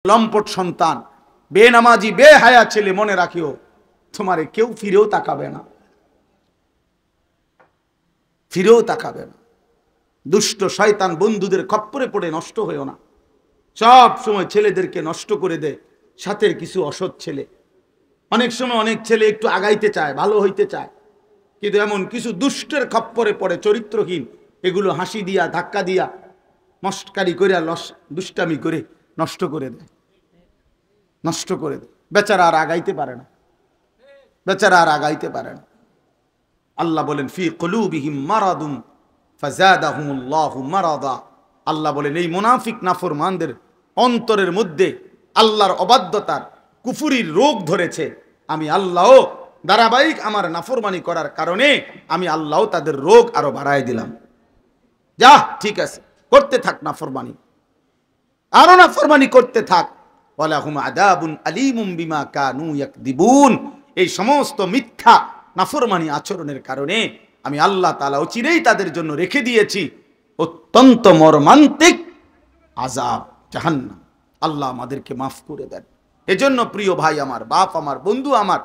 লম্পট সন্তান, বেনামাজি, বেহায়া ছেলে, মনে রাখিও তোমারে কেউ ফিরেও তাকাবে না, ফিরেও তাকাবে না। দুষ্ট শয়তান বন্ধুদের খপ্পরে পড়ে নষ্ট হয়েও না। সব সময় ছেলেদেরকে নষ্ট করে দেয় সাথের কিছু অসৎ ছেলে। অনেক সময় অনেক ছেলে একটু আগাইতে চায়, ভালো হইতে চায়, কিন্তু এমন কিছু দুষ্টের খপ্পরে পড়ে, চরিত্রহীন, এগুলো হাসি দিয়া, ধাক্কা দিয়া, মস্কারি করে, দুষ্টামি করে নষ্ট করে দেয়, নষ্ট করে দেয়। বেচারা আর আগাইতে পারে না, বেচারা আর আগাইতে পারে না। আল্লাহ বলেন ফি কুলুবিহিম মারাদুন ফাযাদাহুমুল্লাহু মারাদা। আল্লাহ বলেন এই মুনাফিক নাফরমানদের অন্তরের মধ্যে আল্লাহর অবাধ্যতার, কুফুরির রোগ ধরেছে। আমি আল্লাহ ধারাবাহিক আমার নাফরমানি করার কারণে আমি আল্লাহ তাদের রোগ আরো বাড়ায় দিলাম। যা ঠিক আছে, করতে থাক নাফরমানি, আরো নাফরমানি করতে থাক। ওয়ালাহুম আযাবুন আলীমুম বিমা কানু ইয়াকদিবুন। এই সমস্ত মিথ্যা নাফরমানি আচরণের কারণে আমি আল্লাহ তাআলা অচিরেই তাদের জন্য রেখে দিয়েছি অত্যন্ত মর্মান্তিক আযাব, জাহান্নাম। আল্লাহ আমাদেরকে মাফ করে দেন। এজন্য প্রিয় ভাই আমার, বাপ আমার, বন্ধু আমার,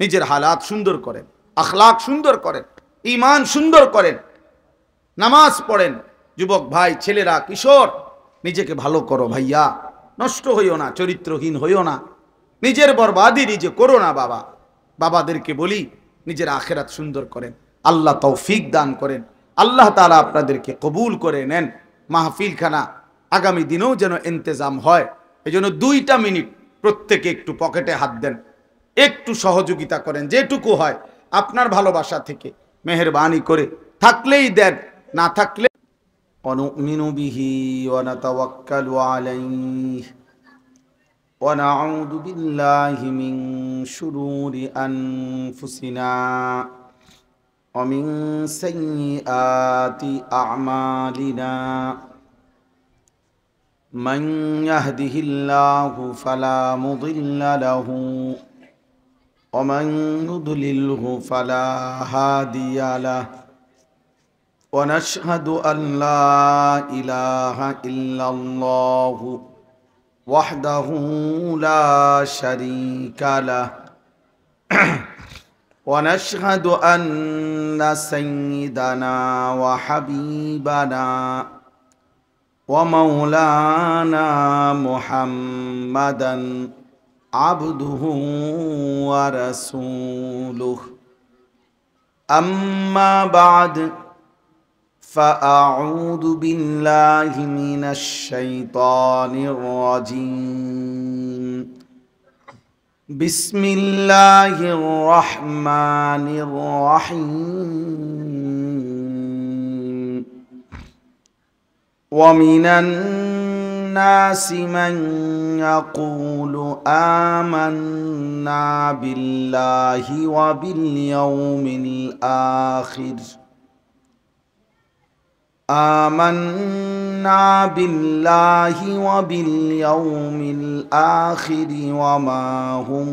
নিজের হালাত সুন্দর করেন, আখলাক সুন্দর করেন, ঈমান সুন্দর করেন, নামাজ পড়েন। যুবক ভাই, ছেলেরা, কিশোর, নিজেকে ভালো করো ভাইয়া, নষ্ট হইও না, চরিত্রহীন হইও না, নিজের বরবাদি নিজে করো না। বাবা, বাবাদেরকে বলি নিজের আখেরাত সুন্দর করেন। আল্লাহ তৌফিক দান করেন। আল্লাহ তাআলা আপনাদেরকে কবুল করে নেন। মাহফিলখানা আগামী দিনেও যেন ইন্তজাম হয়। এই জন্য 2টা মিনিট প্রত্যেকে একটু পকেটে হাত দেন, একটু সহযোগিতা করেন, যেটুকু হয় আপনার ভালোবাসা থেকে মেহেরবানি করে, থাকলেই দেন, না থাকলে অনুমিনু বিহি ওয়া নাতাওয়াক্কালু আলাইহি ওয়া নাউযু বিল্লাহি মিন শুরুরি আনফুসিনা ওয়া মিন সাইয়্যাতি আ'মালিনা। মান ইয়াহদিহিল্লাহু ফালা মুদিল্লা লাহু ওয়া মান ইউদ্লিলহু ফালা হাদিয়া লাহু। ونشهد أن لا إله إلا الله وحده لا شريك له ونشهد أن سيدنا وحبيبنا ومولانا محمدا عبده ورسوله. أما بعد فأعوذ بالله من الشيطان الرجيم. بسم الله الرحمن الرحيم. ومن الناس من يقول آمنا بالله وباليوم الآخر آمنا بالله وباليوم الآخر وما هم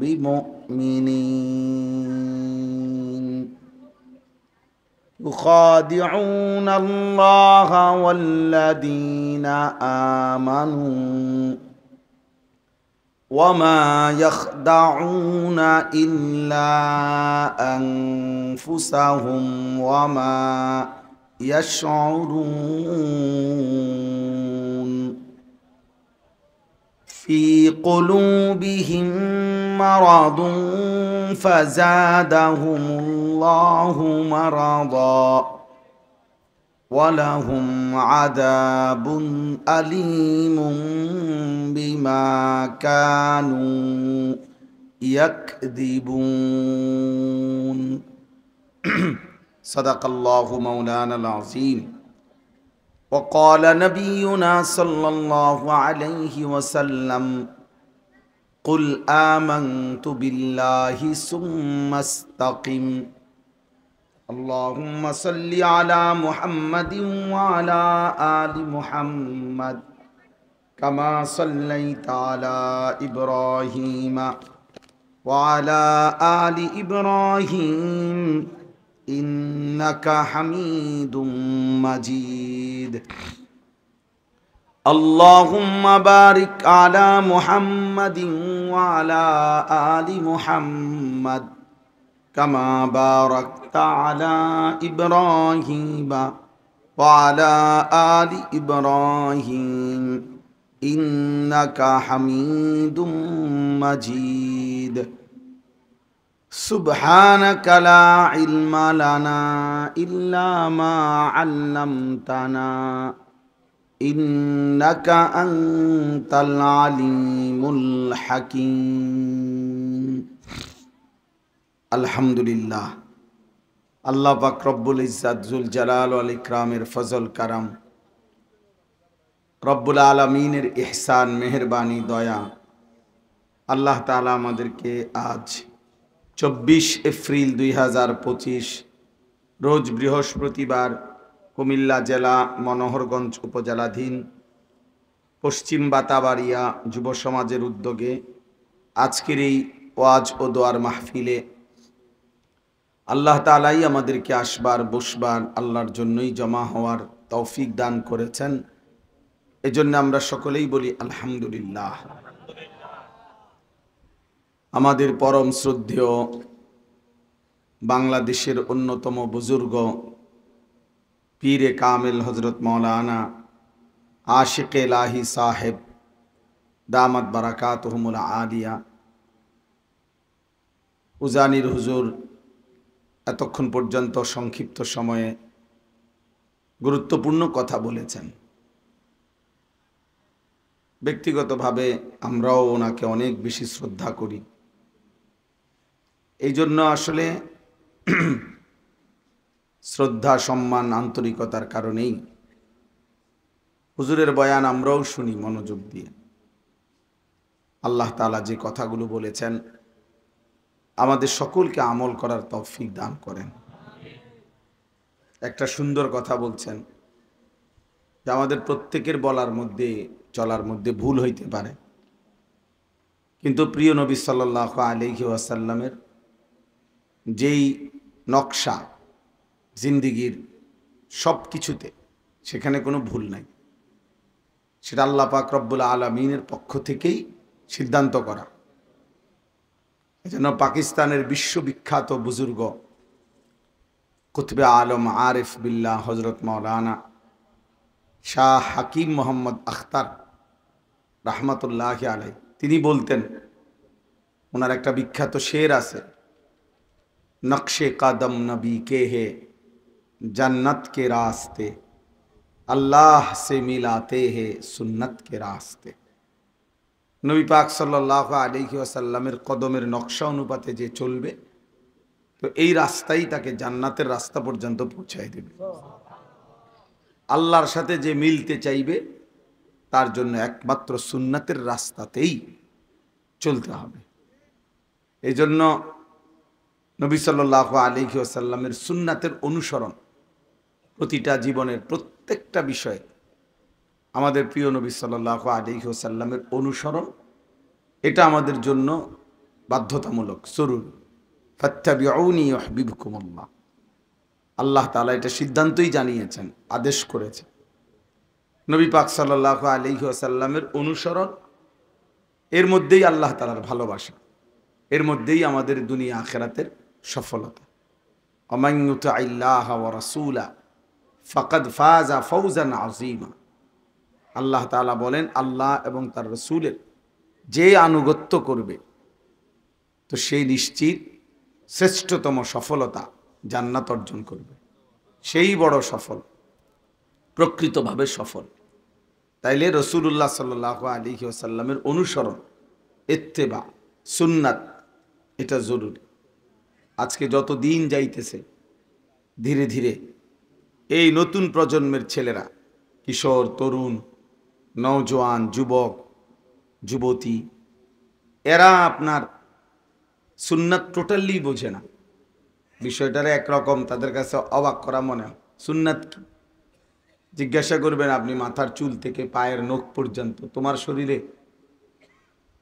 بمؤمنين يخادعون الله والذين آمنوا وما يخدعون إلا أنفسهم وما يشعرون. في قلوبهم مرض فزادهم الله مرضا ولهم عذاب أليم بما كانوا يكذبون. صدق الله مولانا العظيم. وقال نبينا صلى الله عليه وسلم قل آمنت بالله ثم استقم. اللهم صل على محمد وعلى آل محمد كما صليت على إبراهيم وعلى آل إبراهيم إنك حميد مجيد. اللهم بارك على محمد وعلى آل محمد كما باركت على إبراهيم وعلى آل إبراهيم إنك حميد مجيد سبحانك لا علم لنا إلا ما علمتنا إنك أنت العليم الحكيم الحمد لله আল্লাহ পাক রব্বুল ইজ্জাত জুল জালাল ওয়াল ইকরামের ফজল কারাম, রব্বুল আলামিনের ইহসান, মেহেরবানি, দয়া, আল্লাহ তাআলা আমাদেরকে আজ 24 এপ্রিল 2025 রোজ বৃহস্পতিবার কুমিল্লা জেলা মনোহরগঞ্জ উপজেলাধীন পশ্চিম বাতাবাড়িয়া যুব সমাজের উদ্যোগে আজকের এই ওয়াজ ও দোয়ার মাহফিলে আল্লাহ তাআলাই আমাদেরকে আসবার বসবার আল্লাহর জন্যই জমা হওয়ার তৌফিক দান করেছেন। এজন্য আমরা সকলেই বলি আলহামদুলিল্লাহ। আমাদের পরম শ্রদ্ধেয় বাংলাদেশের অন্যতম বুজুর্গ পীরে কামেল হজরত মৌলানা আশিক ইলাহি সাহেব দামাত বারাকাতুহুমুল আলিয়া উজানির হুজুর এতক্ষণ পর্যন্ত সংক্ষিপ্ত সময়ে গুরুত্বপূর্ণ কথা বলেছেন। ব্যক্তিগতভাবে আমরাও ওনাকে অনেক বেশি শ্রদ্ধা করি। এই জন্য আসলে শ্রদ্ধা, সম্মান, আন্তরিকতার কারণেই হুজুরের বয়ান আমরাও শুনি মনোযোগ দিয়ে। আল্লাহ তাআলা যে কথাগুলো বলেছেন আমাদের সকলকে আমল করার তৌফিক দান করেন। একটা সুন্দর কথা বলছেন যে আমাদের প্রত্যেকের বলার মধ্যে চলার মধ্যে ভুল হইতে পারে, কিন্তু প্রিয় নবী সাল্লাল্লাহু আলাইহি ওয়াসাল্লামের যেই নকশা জিন্দিগির সব কিছুতে, সেখানে কোনো ভুল নাই। সেটা আল্লাহ পাক রব্বুল আলামিনের পক্ষ থেকেই সিদ্ধান্ত করা। এজন্য পাকিস্তানের বিশ্ববিখ্যাত বুজুর্গ কুতবে আলম আরিফ বিল্লাহ হজরত মৌলানা শাহ হাকিম মোহাম্মদ আখতার রহমতুল্লাহ আলাই, তিনি বলতেন, ওনার একটা বিখ্যাত শের আছে, নকশে কদম নবী কে হে जन्नत के रास्ते अल्लाह से मिलाते हैं सुन्नत के रास्ते। নবী পাক সাল্লাল্লাহু আলাইহি ওয়াসাল্লামের কদমের নকশা অনুপাতে যে চলবে, তো এই রাস্তাই তাকে জান্নাতের রাস্তা পর্যন্ত পৌঁছায় দেবে। আল্লাহর সাথে যে মিলতে চাইবে তার জন্য একমাত্র সুন্নাতের রাস্তাতেই চলতে হবে। এই জন্য নবী সাল্লাল্লাহু আলাইহি ওয়াসাল্লামের সুন্নাতের অনুসরণ প্রতিটা জীবনের প্রত্যেকটা বিষয়ে আমাদের প্রিয় নবী সাল্লাল্লাহু আলাইহি ওয়াসাল্লামের অনুসরণ, এটা আমাদের জন্য বাধ্যতামূলক, জরুরি। ফাত্তাবিউনি ইউহিব্বুকুমুল্লাহ, আল্লাহ তাআলা এটা সিদ্ধান্তই জানিয়েছেন, আদেশ করেছেন। নবী পাক সাল্লাল্লাহু আলাইহি ওয়াসাল্লামের অনুসরণ, এর মধ্যেই আল্লাহ তাআলার ভালোবাসা, এর মধ্যেই আমাদের দুনিয়া আখিরাতের সফলতা। ওমান ইউতিইল্লাহ ওয়া রাসূলা ফাকাদ ফাযা ফাওজান আযীমা। আল্লাহ তাআলা বলেন, আল্লাহ এবং তার রাসূলের যে আনুগত্য করবে তো সেই নিশ্চিত শ্রেষ্ঠতম সফলতা, জান্নাত অর্জন করবে। সেই বড় সফল, প্রকৃতভাবে সফল। তাইলে রাসূলুল্লাহ সাল্লাল্লাহু আলাইহি ওয়াসাল্লামের অনুসরণ, ইত্তেবা, সুন্নাত, এটা জরুরি। আজকে যত দিন যাইতেছে ধীরে ধীরে এই নতুন প্রজন্মের ছেলেরা, কিশোর, তরুণ, নওজোয়ান, যুবক, যুবতী, এরা আপনার সুন্নাত টোটালি বোঝে না। বিষয়টারে একরকম তাদের কাছে অবাক করা মনে হয়। সুন্নাত কি জিজ্ঞাসা করবেন আপনি, মাথার চুল থেকে পায়ের নখ পর্যন্ত তোমার শরীরে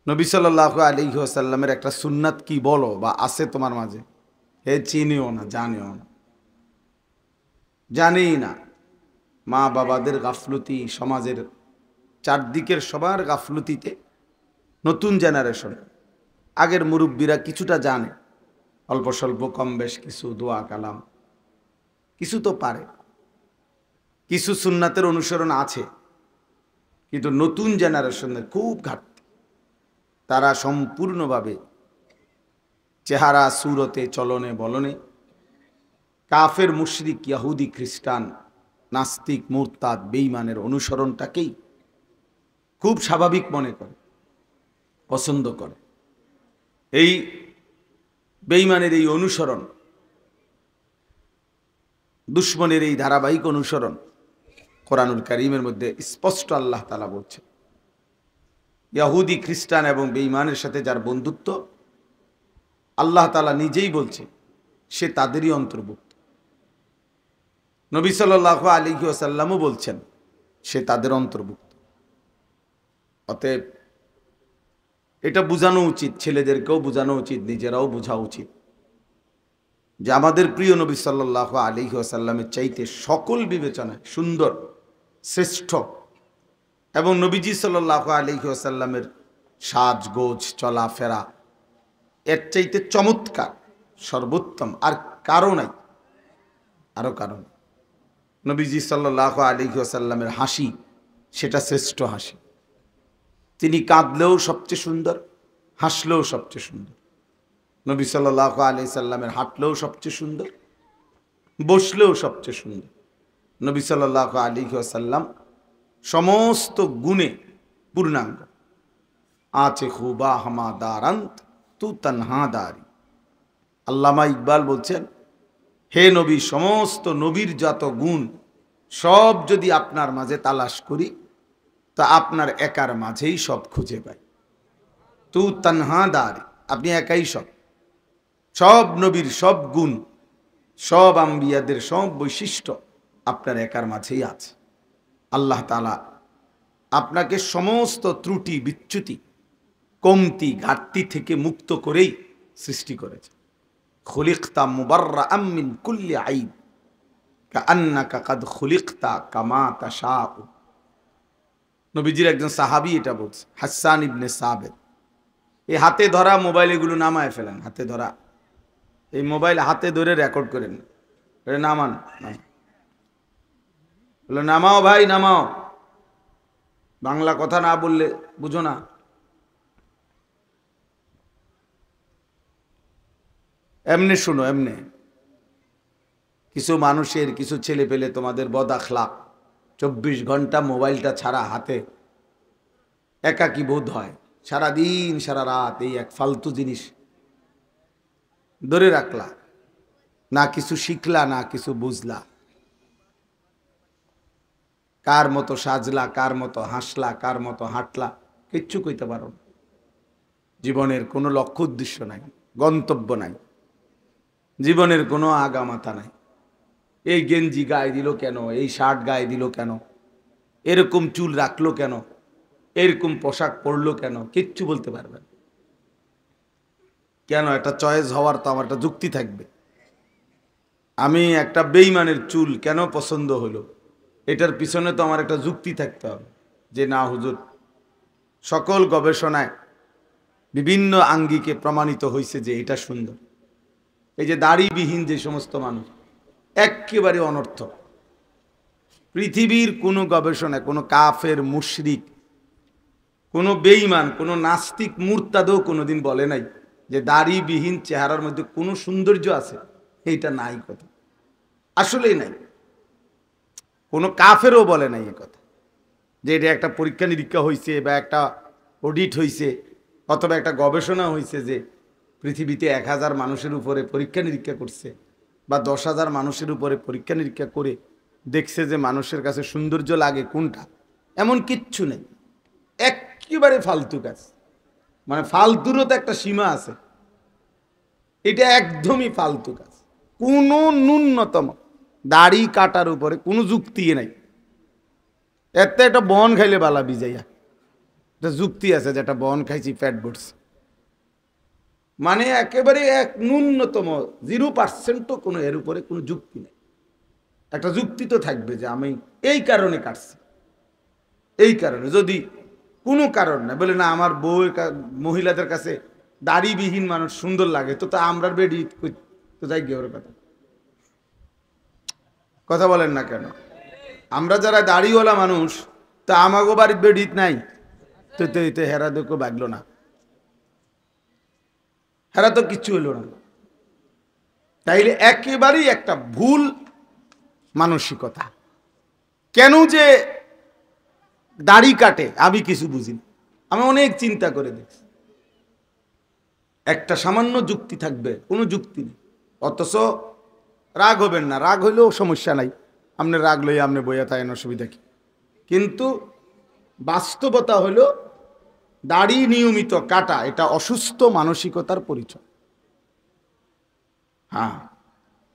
নবী সাল্লাল্লাহু আলাইহি ওয়াসাল্লামের একটা সুন্নাত কি বলো বা আছে তোমার মাঝে, হে চিনিও না, জানেও না, জানেই না। মা বাবাদের গাফলতি, সমাজের চারদিকের সবার গাফলতিতে নতুন জেনারেশন, আগের মুরব্বীরা কিছুটা জানে, অল্প স্বল্প কম বেশ কিছু দোয়া কালাম কিছু তো পারে, কিছু সুন্নাতের অনুসরণ আছে, কিন্তু নতুন জেনারেশনের খুব ঘাটতি। তারা সম্পূর্ণভাবে চেহারা সুরতে চলনে বলনে কাফের মুশরিক ইয়াহুদি খ্রিস্টান নাস্তিক মুরতাদ বেঈমানের অনুসরণটাকেই খুব স্বাভাবিক মনে করে, পছন্দ করে। এই বেঈমানের এই অনুসরণ, দুশ্মনের এই ধারাবাহিক অনুসরণ কোরআনুল কারীমের মধ্যে স্পষ্ট আল্লাহ তাআলা বলছে, ইহুদি খ্রিস্টান এবং বেঈমানের সাথে যার বন্ধুত্ব, আল্লাহ তাআলা নিজেই বলছে সে তাদেরই অন্তর্ভুক্ত। নবী সাল্লাল্লাহু আলাইহি ওয়াসাল্লামও বলছেন সে তাদের অন্তর্ভুক্ত। অতএব এটা বোঝানো উচিত, ছেলেদেরকেও বোঝানো উচিত, নিজেরাও বোঝা উচিত যে আমাদের প্রিয় নবী সাল্লাল্লাহু আলাইহি ওয়াসাল্লামের চাইতে সকল বিবেচনায় সুন্দর, শ্রেষ্ঠ এবং নবীজি সাল্লাল্লাহু আলাইহি ওয়াসাল্লামের সাজগোজ চলাফেরা এর চাইতে চমৎকার সর্বোত্তম আর কারো নাই, আরো কারণ। নবীজি সাল্লাল্লাহু আলাইহি ওয়াসাল্লামের হাসি সেটা শ্রেষ্ঠ হাসি। তিনি কাঁদলেও সবচেয়ে সুন্দর, হাসলেও সবচেয়ে সুন্দর। নবী সাল্লাল্লাহু আলাইহি সাল্লামের হাঁটলেও সবচেয়ে সুন্দর, বসলেও সবচেয়ে সুন্দর। নবী সাল্লাল্লাহু আলাইহি ওয়াসাল্লাম সমস্ত গুণে পূর্ণাঙ্গ। আছে খুবা হামাদারান্ত তু তানহাদারি। আল্লামা ইকবাল বলছেন, হে নবী, সমস্ত নবীর যত গুণ সব যদি আপনার মাঝে তালাশ করি তা আপনার একার মাঝেই সব খুঁজে পাই। তু তানহাদারি, আপনি একাই সব। সব নবীর সব গুণ, সব আম্বিয়াদের সব বৈশিষ্ট্য আপনার একার মাঝেই আছে। আল্লাহ তাআলা আপনাকে সমস্ত ত্রুটি বিচ্যুতি কমতি ঘাটতি থেকে মুক্ত করেই সৃষ্টি করেছে। খুলিকতা মুবাররাআম মিন কুল্লি আইব কাআন্নাকা কাদ খুলিকতা কামা তাশাউ। নবীজির একজন সাহাবী এটা বলছে, হাসান ইবনে সাবিত। এই হাতে ধরা মোবাইল এগুলো নামায় ফেলেন, হাতে ধরা এই মোবাইল হাতে ধরে রেকর্ড করেন, নামান, বলে নামাও ভাই নামাও, বাংলা কথা না বললে বুঝো না। এমনি শুনো, এমনি কিছু মানুষের, কিছু ছেলে পেলে তোমাদের বদ আখলাক 24 ঘন্টা মোবাইলটা ছাড়া হাতে একাকী বোধ হয়, সারাদিন সারা রাত এই এক ফালতু জিনিস ধরে রাখলা, না কিছু শিখলা না কিছু বুঝলা, কার মতো সাজলা, কার মতো হাসলা, কার মতো হাঁটলা, কিচ্ছু কইতে পারো না। জীবনের কোনো লক্ষ্য উদ্দেশ্য নাই, গন্তব্য নাই, জীবনের কোনো আগামাথা নাই। এই গেঞ্জি গায়ে দিল কেন, এই শার্ট গায়ে দিল কেন, এরকম চুল রাখলো কেন, এরকম পোশাক পরলো কেন, কিচ্ছু বলতে পারবেন কেন? একটা চয়েস হওয়ার তো আমার একটা যুক্তি থাকবে। আমি একটা বেঈমানের চুল কেন পছন্দ হলো, এটার পিছনে তো আমার একটা যুক্তি থাকতে হবে যে না হুজুর, সকল গবেষণায় বিভিন্ন আঙ্গিকে প্রমাণিত হয়েছে যে এটা সুন্দর। এই যে দাড়িবিহীন যে সমস্ত মানুষ একেবারে অনর্থক। পৃথিবীর কোনো গবেষণায় কোনো কাফের মুশরিক, কোনো বেঈমান, কোনো নাস্তিক মুরতাদও কোনোদিন বলে নাই যে দাড়িবিহীন চেহারার মধ্যে কোনো সৌন্দর্য আছে। এইটা নাই কথা, আসলেই নাই। কোনো কাফেরও বলে নাই এ কথা যে এটা একটা পরীক্ষা নিরীক্ষা হয়েছে বা একটা অডিট হয়েছে অথবা একটা গবেষণা হয়েছে যে পৃথিবীতে 1000 মানুষের উপরে পরীক্ষা নিরীক্ষা করছে বা 10,000 মানুষের উপরে পরীক্ষা নিরীক্ষা করে দেখছে যে মানুষের কাছে সৌন্দর্য লাগে কোনটা, এমন কিচ্ছু নেই। একেবারে ফালতু কাজ, মানে ফালতুরও তো একটা সীমা আছে। এটা একদমই ফালতু কাজ, কোনো ন্যূনতম দাড়ি কাটার উপরে কোনো যুক্তি নাই। এতে একটা বন খাইলে বালা বিজাইয়া একটা যুক্তি আছে, যেটা বন খাইছি ফ্যাট বটছে, মানে একেবারে এক ন্যূনতম 0% কোনো এর উপরে কোনো যুক্তি নেই। একটা যুক্তি তো থাকবে যে আমি এই কারণে কাটছি, এই কারণে যদি কোনো কারণ না বলে না আমার বউ মহিলাদের কাছে দাড়িবিহীন মানুষ সুন্দর লাগে, তো তা আমরা বেডি তো যাই গিয়ে ওর কথা কথা বলেন না কেন? আমরা যারা দাড়িওয়ালা মানুষ, তা আমাগো বাড়ির বেডিত নাই, তো তো হেরা দেখো বাগলো না, হেরা তো কিচ্ছু হইল না। তাইলে একেবারেই একটা ভুল মানসিকতা। কেন যে দাড়ি কাটে আমি কিছু বুঝি না, আমি অনেক চিন্তা করে দেখছি, একটা সামান্য যুক্তি থাকবে, কোনো যুক্তি নেই। অথচ রাগ হবেন না, রাগ হইলেও সমস্যা নাই, আপনি রাগ লই আপনি বইয়া থাকেন, অসুবিধা কি? কিন্তু বাস্তবতা হলো দাড়ি নিয়মিত কাটা এটা অসুস্থ মানসিকতার পরিচয়। হ্যাঁ,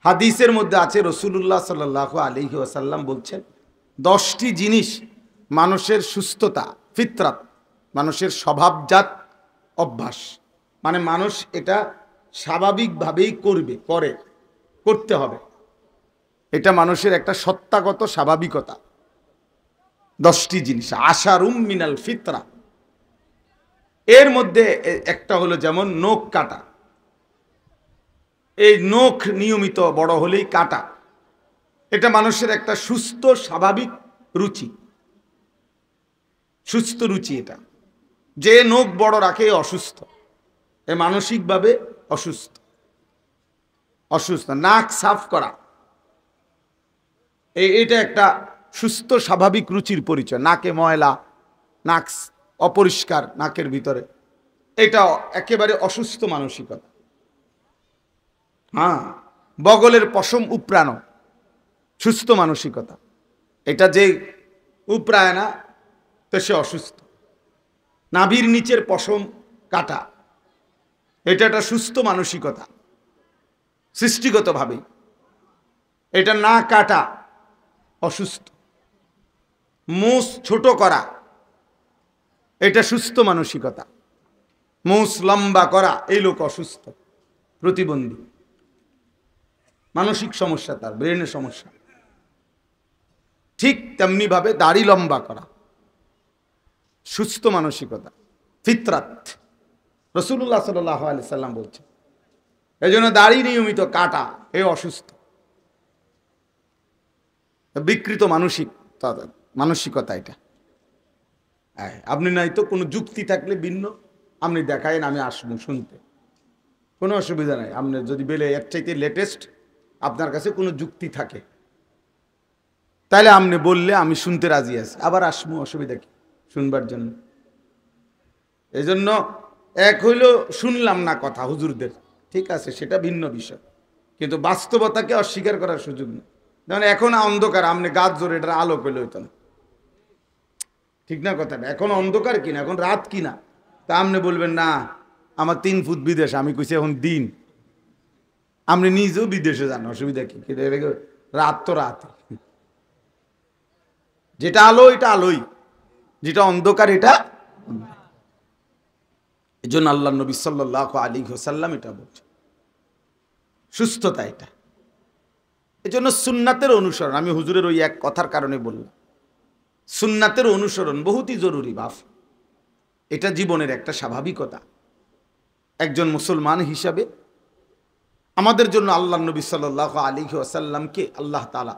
হাদিসের মধ্যে আছে রাসূলুল্লাহ সাল্লাল্লাহু আলাইহি ওয়াসাল্লাম বলছেন 10টি জিনিস মানুষের সুস্থতা, ফিতরাত, মানুষের স্বভাবজাত অভ্যাস, মানে মানুষ এটা স্বাভাবিকভাবেই করতে হবে, এটা মানুষের একটা সত্তাগত স্বাভাবিকতা। 10টি জিনিস আশারুম মিনাল ফিতরা। এর মধ্যে একটা হলো যেমন নখ কাটা, এই নখ নিয়মিত বড় হলেই কাটা, এটা মানুষের একটা সুস্থ স্বাভাবিক রুচি, সুস্থ রুচি। এটা যে নখ বড় রাখে অসুস্থ, এ মানসিকভাবে অসুস্থ। নাক সাফ করা, এটা একটা সুস্থ স্বাভাবিক রুচির পরিচয়। নাকে ময়লা, নাক অপরিষ্কার নাকের ভিতরে, এটা একেবারে অসুস্থ মানসিকতা। হ্যাঁ, বগলের পশম উপড়ানো সুস্থ মানসিকতা, এটা যে উপড়ায় না তো সে অসুস্থ। নাভির নিচের পশম কাটা, এটা একটা সুস্থ মানসিকতা সৃষ্টিগতভাবেই। এটা না কাটা অসুস্থ। মুখ ছোট করা, এটা সুস্থ মানসিকতা। মুখ লম্বা করা, এই লোক অসুস্থ, প্রতিবন্ধী, মানসিক সমস্যা, তার ব্রেনের সমস্যা। ঠিক তেমনি ভাবে দাড়ি লম্বা করা সুস্থ মানসিকতা, ফিতরাত। রাসূলুল্লাহ সাল্লাল্লাহু আলাইহি সাল্লাম বলছেন এই জন্য দাড়ি নিয়মিত কাটা এ অসুস্থ, বিকৃত মানসিকতা এটা। আপনি নাই তো কোনো যুক্তি থাকলে ভিন্ন আপনি দেখায়েন, আমি আসবো শুনতে, কোনো অসুবিধা নাই। আপনি যদি বেলে এর চাইতে লেটেস্ট আপনার কাছে কোনো যুক্তি থাকে তাহলে আপনি বললে আমি শুনতে রাজি আছি, আবার আসবো, অসুবিধা কি শুনবার জন্য। এই জন্য এক হইল শুনলাম না কথা হুজুরদের, ঠিক আছে সেটা ভিন্ন বিষয়, কিন্তু বাস্তবতাকে অস্বীকার করার সুযোগ নেই। যেমন এখন অন্ধকার, আপনি গাছ জোরে এটা আলো পেলে হইতো না, ঠিক না কথাটা? এখন অন্ধকার কিনা, এখন রাত কিনা, তা আপনি বলবেন না আমার 3 ফুট বিদেশ, আমি কইছি এখন দিন, আপনি নিজেও বিদেশে যান, অসুবিধা কি? রাত তো রাত, যেটা আলো এটা আলোই, যেটা অন্ধকার এটা। এই জন্য আল্লাহ নবী সাল্লাল্লাহু আলাইহি ওয়াসাল্লাম এটা বলছে, সুস্থতা এটা। এই জন্য সুন্নাতের অনুসরণ, আমি হুজুরের ওই এক কথার কারণে বললাম, সুন্নাতের অনুসরণ বহুতই জরুরি বাপ, এটা জীবনের একটা স্বাভাবিকতা। একজন মুসলমান হিসাবে আমাদের জন্য আল্লাহ নবী সাল্লাল্লাহু আলাইহি ওয়াসাল্লামকে আল্লাহ তাআলা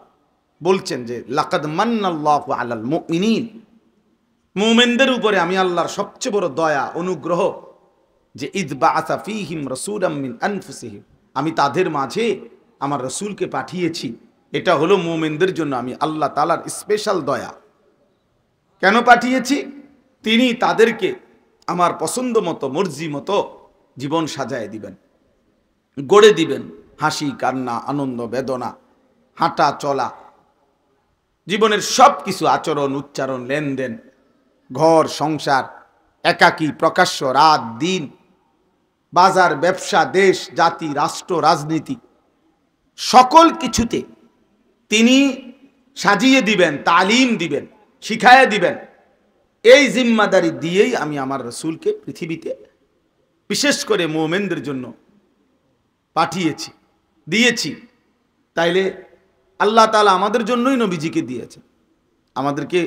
বলছেন যে লাকাদ মান্নাল্লাহু আলাল মুমিনিন, মুমিনদের উপরে আমি আল্লাহর সবচেয়ে বড় দয়া অনুগ্রহ যে ইদ বাআসা ফীহিম রাসূলাম মিন আনফুসিহিম, আমি তাদের মাঝে আমার রাসূলকে পাঠিয়েছি। এটা হলো মুমিনদের জন্য আমি আল্লাহ তাআলার স্পেশাল দয়া। কেন পাঠিয়েছি? তিনি তাদেরকে আমার পছন্দ মতো, মর্জি মতো জীবন সাজায় দিবেন, গড়ে দিবেন, হাসি কান্না আনন্দ বেদনা হাঁটা চলা, জীবনের সব কিছু, আচরণ উচ্চারণ লেনদেন, ঘর সংসার, একাকী প্রকাশ্য রাত দিন, বাজার ব্যবসা, দেশ জাতি রাষ্ট্র রাজনীতি, সকল কিছুতে তিনি সাজিয়ে দিবেন, তালিম দিবেন, শিখাইয়া দিবেন। এই জিম্মাদারি দিয়েই আমি আমার রাসূলকে পৃথিবীতে বিশেষ করে মুমিনদের জন্য পাঠিয়েছি, দিয়েছি। তাইলে আল্লাহ তাআলা আমাদের জন্যই নবীজিকে দিয়েছে, আমাদেরকে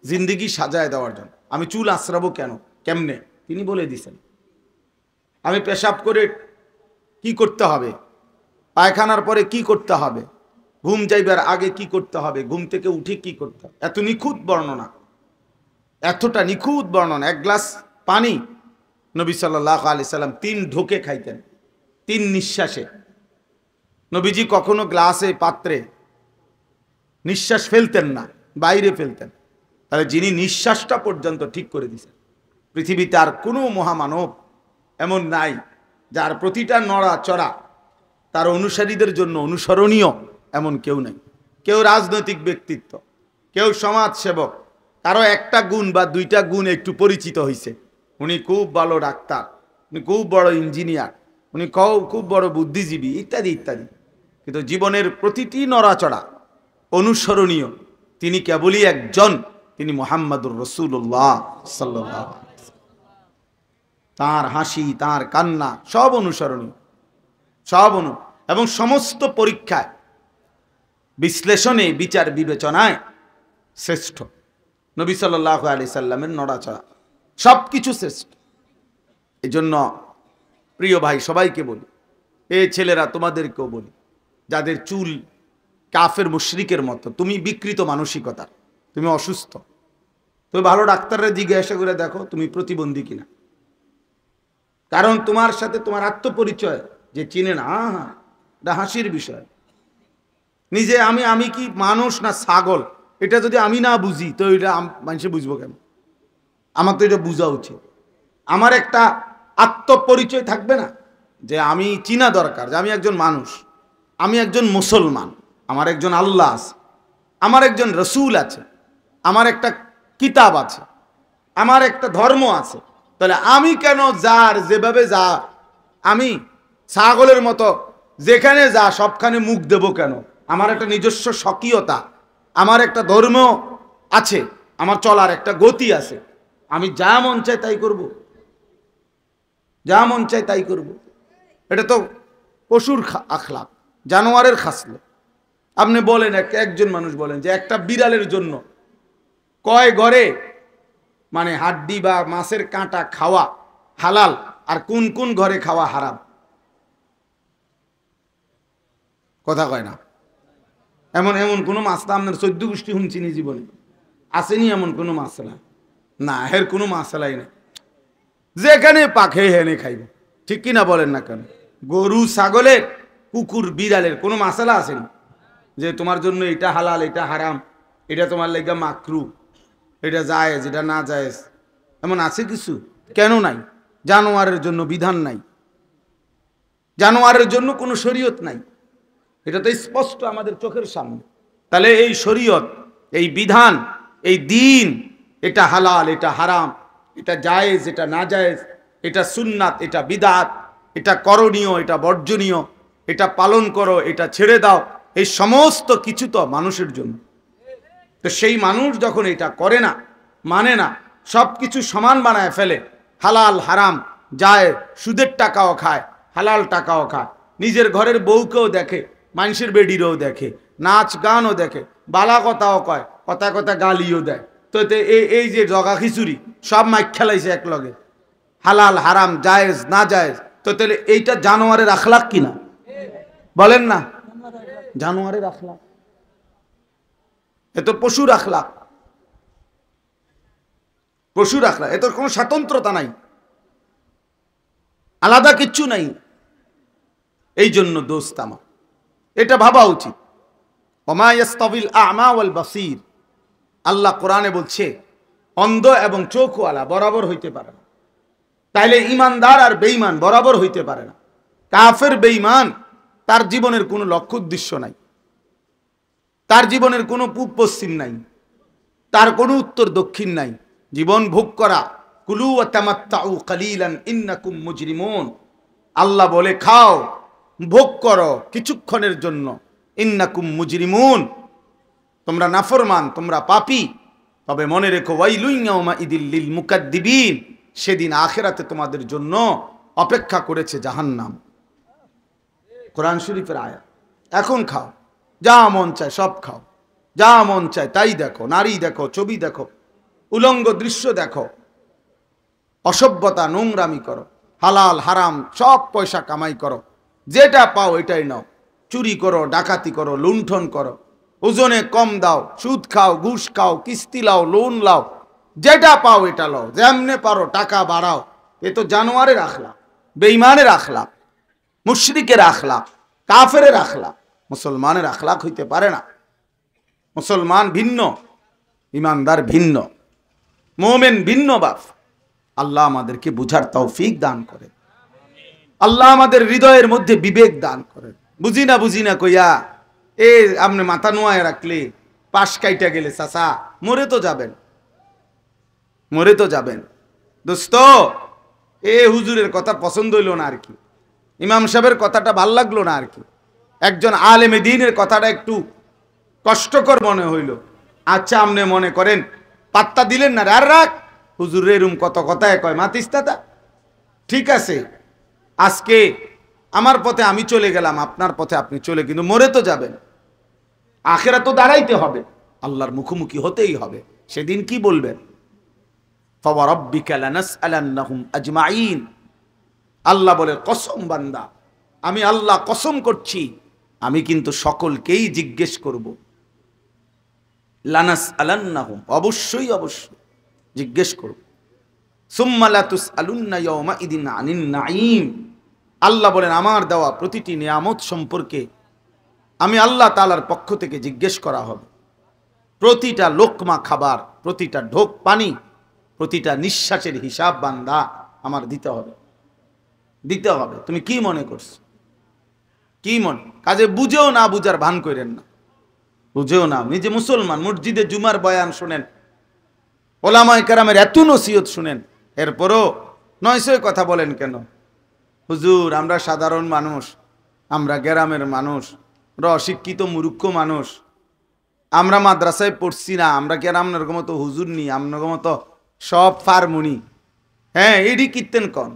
জিন্দিগি সাজায় দেওয়ার জন্য। আমি চুল আশ্রাবো কেন, কেমনে, তিনি বলে দিছেন। আমি পেশাব করে কি করতে হবে, পায়খানার পরে কি করতে হবে, ঘুম যাইবার আগে কি করতে হবে, ঘুম থেকে উঠে কি করতে হবে, এত নিখুঁত বর্ণনা, এতটা নিখুঁত বর্ণনা। এক গ্লাস পানি নবী সাল্লাল্লাহু আলাইহি সাল্লাম 3 ঢোকে খাইতেন, 3 নিঃশ্বাসে। নবীজি কখনো গ্লাসে পাত্রে নিঃশ্বাস ফেলতেন না, বাইরে ফেলতেন। তাহলে যিনি নিঃশ্বাসটা পর্যন্ত ঠিক করে দিয়েছেন, পৃথিবীতে আর কোনো মহামানব এমন নাই যার প্রতিটা নড়াচড়া তার অনুসারীদের জন্য অনুসরণীয়, এমন কেউ নাই। কেউ রাজনৈতিক ব্যক্তিত্ব, কেউ সমাজ সেবক, কারো একটা গুণ বা 2টা গুণ একটু পরিচিত হয়েছে, উনি খুব ভালো ডাক্তার, উনি খুব বড় ইঞ্জিনিয়ার, উনি খুব বড় বুদ্ধিজীবী, ইত্যাদি ইত্যাদি। কিন্তু জীবনের প্রতিটি নড়াচড়া অনুসরণীয় তিনি কেবলই একজন, তিনি মুহাম্মাদুর রাসূলুল্লাহ সাল্লাল্লাহু আলাইহি ওয়াসাল্লাম। তাঁর হাসি, তাঁর কান্না সব অনুসরণীয়, সব এবং সমস্ত পরীক্ষায়, বিশ্লেষণে, বিচার বিবেচনায় শ্রেষ্ঠ নবী সাল্লাল্লাহু আলাইহি সাল্লামের নড়াচড়া সব কিছু শ্রেষ্ঠ। এই জন্য প্রিয় ভাই সবাইকে বলি, এ ছেলেরা তোমাদেরকেও বলি, যাদের চুল কাফের মুশরিকের মতো, তুমি বিকৃত মানসিকতার, তুমি অসুস্থ, তুমি ভালো ডাক্তাররা জিজ্ঞাসা করে দেখো তুমি প্রতিবন্ধী কিনা। কারণ তোমার সাথে তোমার আত্মপরিচয় যে চিনে না, এটা হাসির বিষয়। নিজে আমি কি মানুষ না ছাগল, এটা যদি আমি না বুঝি তো এটা মানুষে বুঝবো কেন? আমার তো এটা বোঝা উচিত। আমার একটা আত্মপরিচয় থাকবে না, যে আমি চিনা দরকার যে আমি একজন মানুষ, আমি একজন মুসলমান, আমার একজন আল্লাহ আছে, আমার একজন রসুল আছে, আমার একটা কিতাব আছে, আমার একটা ধর্ম আছে। তাহলে আমি কেন যার যেভাবে যা, আমি ছাগলের মতো যেখানে যা সবখানে মুখ দেব কেন? আমার একটা নিজস্ব স্বকীয়তা, আমার একটা ধর্ম আছে, আমার চলার একটা গতি আছে। আমি যা মন চাই তাই করব, যা মন চাই তাই করব। এটা তো পশুর আখলাক, জানোয়ারের খাসলে। আপনি বলেন, একজন মানুষ বলেন যে একটা বিড়ালের জন্য কয় ঘরে মানে হাড্ডি বা মাছের কাঁটা খাওয়া হালাল আর কোন কোন ঘরে খাওয়া হারাম? কথা কয় না। এমন এমন কোনো মাছ তো আপনার 14 গোষ্ঠী শুনছিনি জীবনে? আসেনি এমন কোনো মাছলা? না, এর কোনো মাছলাই নেই। যেখানে পাখে হেনে খাইব, ঠিক কিনা বলেন না কেন? গরু, ছাগলের, কুকুর, বিড়ালের কোনো মাসালা আসেনি যে তোমার জন্য এটা হালাল, এটা হারাম, এটা তোমার লেগা মাকরু, এটা জায়েজ, এটা না জায়েজ, এমন আছে কিছু? কেন নাই? জানোয়ারের জন্য বিধান নাই, জানোয়ারের জন্য কোনো শরীয়ত নাই। এটা তো স্পষ্ট আমাদের চোখের সামনে। তাহলে এই শরীয়ত, এই বিধান, এই দিন, এটা হালাল, এটা হারাম, এটা জায়েজ, এটা না জায়েজ, এটা সুন্নাত, এটা বিদআত, এটা করণীয়, এটা বর্জনীয়, এটা পালন করো, এটা ছেড়ে দাও, এই সমস্ত কিছু তো মানুষের জন্য। তো সেই মানুষ যখন এটা করে না, মানে না, সব কিছু সমান বানায় ফেলে, হালাল হারাম যায়, সুদের টাকাও খায়, হালাল টাকাও খায়, নিজের ঘরের বউকেও দেখে, মানুষের বেডিরও দেখে, নাচ গানও দেখে, বালা কথাও কয়, কথা কথা গালিও দেয়। তো এই যে জগা খিচুড়ি সব মাইক খেলাইছে এক লগে, হালাল হারাম জায়েজ না জায়েজ। তো তাহলে এইটা জানোয়ারের আখলাক কিনা? বলেন না, জানোয়ারের আখলাক, এ তো পশুর আখলাক, পশুর আখলাক। এত কোনো স্বতন্ত্রতা নাই, আলাদা কিচ্ছু নাই। এই জন্য দোস্ত আমার এটা ভাবা উচিত। ওমা ইয়াস্তাবিল আ'মা ওয়াল বাসীর, আল্লাহ কোরআনে বলছে অন্ধ এবং চোখওয়ালা বরাবর হইতে পারে না। তাইলে ইমানদার আর বেঈমান বরাবর হইতে পারে না। কাফের বেঈমান, তার জীবনের কোনো লক্ষ্য উদ্দেশ্য নাই, তার জীবনের কোনো পূব পশ্চিম নাই, তার কোনো উত্তর দক্ষিণ নাই। জীবন ভোগ করা, কুলু ওয়া তামাত্তাউ কালিলান ইন্নাকুম মুজরিমুন। আল্লাহ বলে খাও, ভোগ করো কিছুক্ষণের জন্য, ইন্নাকুম মুজরিমুন, তোমরা নাফরমান, তোমরা পাপী। তবে মনে রেখো ওয়াইলুন ইয়াউমাইদিল লিল মুকাদ্দিবিন, সেদিন আখিরাতে তোমাদের জন্য অপেক্ষা করেছে জাহান্নাম। কোরআন শরীফের আয়াত। এখন খাও, যা মন চায় সব খাও, যা মন চায় তাই দেখো, নারী দেখো, ছবি দেখো, উলঙ্গ দৃশ্য দেখো, অসভ্যতা নোংরামি করো, হালাল হারাম সব পয়সা কামাই করো, যেটা পাও এটাই নাও, চুরি করো, ডাকাতি করো, লুণ্ঠন করো, ওজনে কম দাও, সুদ খাও, ঘুষ খাও, কিস্তি লাও, লোন লাও, যেটা পাও এটা লাও, যেমনে পারো টাকা বাড়াও। এ তো জানোয়ারের আখলাক, বেঈমানের আখলাক, মুশরিকের আখলাক, কাফেরের আখলাক। মুসলমানের আখলাক হইতে পারে না। মুসলমান ভিন্ন, ইমানদার ভিন্ন, মোমেন ভিন্ন। বাপ আল্লাহ আমাদেরকে বুঝার তৌফিক দান করে, আল্লাহ আমাদের হৃদয়ের মধ্যে বিবেক দান করে। বুঝি না কইয়া এ আপনি মাথা নোয়ায় রাখলে পাশ কাইটা গেলে চাচা মরে তো যাবেন, মরে তো যাবেন। দোস্ত, এ হুজুরের কথা পছন্দ হইল না আর কি, ইমাম সাহেবের কথাটা ভাল লাগলো না আর কি, একজন আলেমে দ্বীনের কথাটা একটু কষ্টকর মনে হইল। আচ্ছা, আপনি মনে করেন পাত্তা দিলেন না, আর রাখ হুজুরের এরম কত কথায় কয় মাতিস্তাতা। ঠিক আছে, আজকে আমার পথে আমি চলে গেলাম, আপনার পথে আপনি চলে, কিন্তু মরে তো যাবেন, আখেরা তো দাঁড়াইতে হবে, আল্লাহর মুখোমুখি হতেই হবে। সেদিন কি বলবেন? ফাওয়ারাব্বিকা লানাসআলান্নাহুম আজমাইন। আল্লাহ বলে, কসম বান্দা, আমি আল্লাহ কসম করছি, আমি কিন্তু সকলকেই জিজ্ঞেস করব। লানাসআলান্নাহুম, অবশ্যই অবশ্যই জিজ্ঞেস করব। সুম্মা লাতুসআলুন্না ইয়াওমাইদিন আনিন নাঈম। আল্লাহ বলেন, আমার দেওয়া প্রতিটি নিয়ামত সম্পর্কে আমি আল্লাহ তাআলার পক্ষ থেকে জিজ্ঞেস করা হবে। প্রতিটা লোকমা খাবার, প্রতিটা ঢোক পানি, প্রতিটা নিঃশ্বাসের হিসাব বান্দা আমার দিতে হবে, দিতে হবে। তুমি কি মনে করছো? কি মনে? কাজে বুঝেও না বুঝার ভান করেন না, বুঝেও না। নিজে মুসলমান, মসজিদে জুমার বয়ান শুনেন, ওলামায়ে কেরামের এত নসিহত শুনেন, এরপরও নয়সয় কথা বলেন কেন? হুজুর, আমরা সাধারণ মানুষ, আমরা গ্রামের মানুষ, আমরা অশিক্ষিত মূর্খ মানুষ, আমরা মাদ্রাসায় পড়ছি না, আমরা কি আর আপনার মতো হুজুর নি, আপনার মতো সব ফার্মুনি? হ্যাঁ, এডি কীর্তেন কন,